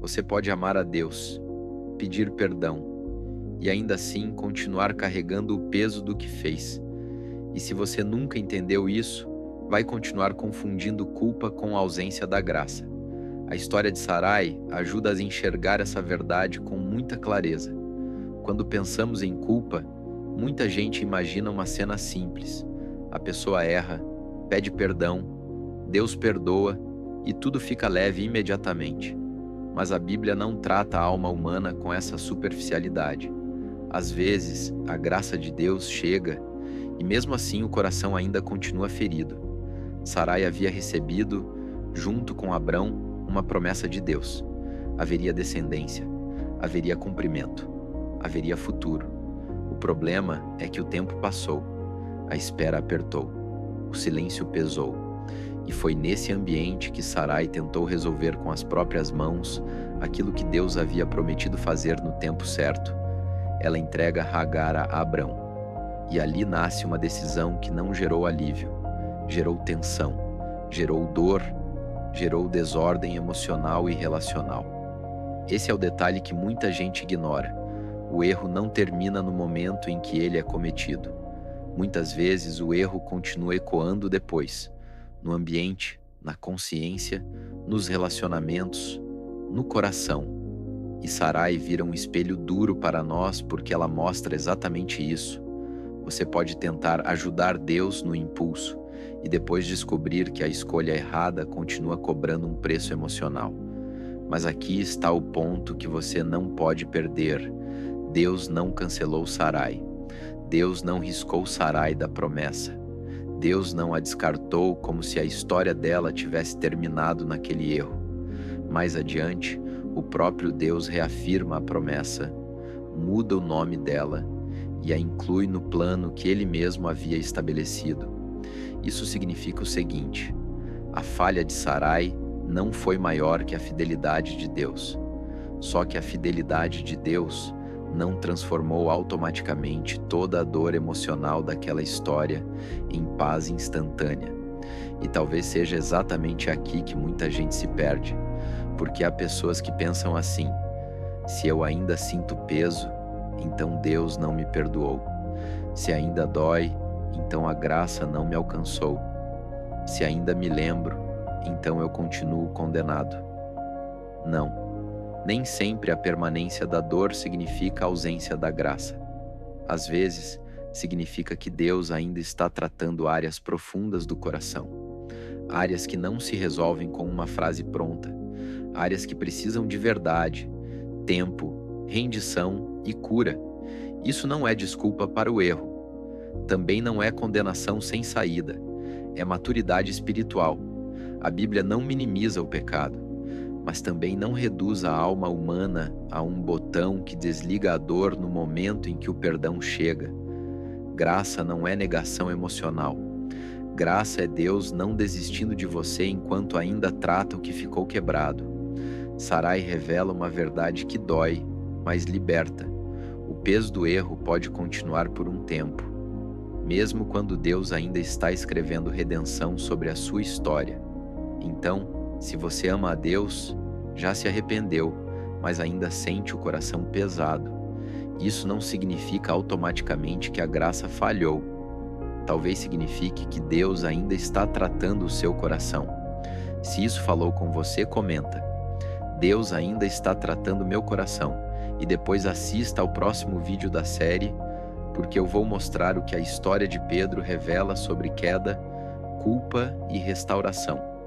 Você pode amar a Deus, pedir perdão e ainda assim continuar carregando o peso do que fez. E se você nunca entendeu isso, vai continuar confundindo culpa com a ausência da graça. A história de Sarai ajuda a enxergar essa verdade com muita clareza. Quando pensamos em culpa, muita gente imagina uma cena simples. A pessoa erra, pede perdão, Deus perdoa e tudo fica leve imediatamente. Mas a Bíblia não trata a alma humana com essa superficialidade. Às vezes, a graça de Deus chega e mesmo assim o coração ainda continua ferido. Sarai havia recebido, junto com Abrão, uma promessa de Deus. Haveria descendência, haveria cumprimento, haveria futuro. O problema é que o tempo passou, a espera apertou, o silêncio pesou. E foi nesse ambiente que Sarai tentou resolver com as próprias mãos aquilo que Deus havia prometido fazer no tempo certo. Ela entrega Agar a Abrão. E ali nasce uma decisão que não gerou alívio, gerou tensão, gerou dor, gerou desordem emocional e relacional. Esse é o detalhe que muita gente ignora. O erro não termina no momento em que ele é cometido. Muitas vezes o erro continua ecoando depois, no ambiente, na consciência, nos relacionamentos, no coração. E Sarai vira um espelho duro para nós porque ela mostra exatamente isso. Você pode tentar ajudar Deus no impulso e depois descobrir que a escolha errada continua cobrando um preço emocional. Mas aqui está o ponto que você não pode perder. Deus não cancelou Sarai. Deus não riscou Sarai da promessa. Deus não a descartou como se a história dela tivesse terminado naquele erro. Mais adiante, o próprio Deus reafirma a promessa, muda o nome dela e a inclui no plano que ele mesmo havia estabelecido. Isso significa o seguinte: a falha de Sarai não foi maior que a fidelidade de Deus. Só que a fidelidade de Deus não transformou automaticamente toda a dor emocional daquela história em paz instantânea. E talvez seja exatamente aqui que muita gente se perde, porque há pessoas que pensam assim: se eu ainda sinto peso, então Deus não me perdoou. Se ainda dói, então a graça não me alcançou. Se ainda me lembro, então eu continuo condenado. Não, nem sempre a permanência da dor significa a ausência da graça. Às vezes, significa que Deus ainda está tratando áreas profundas do coração. Áreas que não se resolvem com uma frase pronta. Áreas que precisam de verdade, tempo, rendição e cura. Isso não é desculpa para o erro. Também não é condenação sem saída. É maturidade espiritual. A Bíblia não minimiza o pecado, mas também não reduz a alma humana a um botão que desliga a dor no momento em que o perdão chega. Graça não é negação emocional. Graça é Deus não desistindo de você enquanto ainda trata o que ficou quebrado. Sarai revela uma verdade que dói, mas liberta. O peso do erro pode continuar por um tempo, mesmo quando Deus ainda está escrevendo redenção sobre a sua história. Então, se você ama a Deus, já se arrependeu, mas ainda sente o coração pesado, isso não significa automaticamente que a graça falhou. Talvez signifique que Deus ainda está tratando o seu coração. Se isso falou com você, comenta: Deus ainda está tratando meu coração. E depois assista ao próximo vídeo da série, porque eu vou mostrar o que a história de Pedro revela sobre queda, culpa e restauração.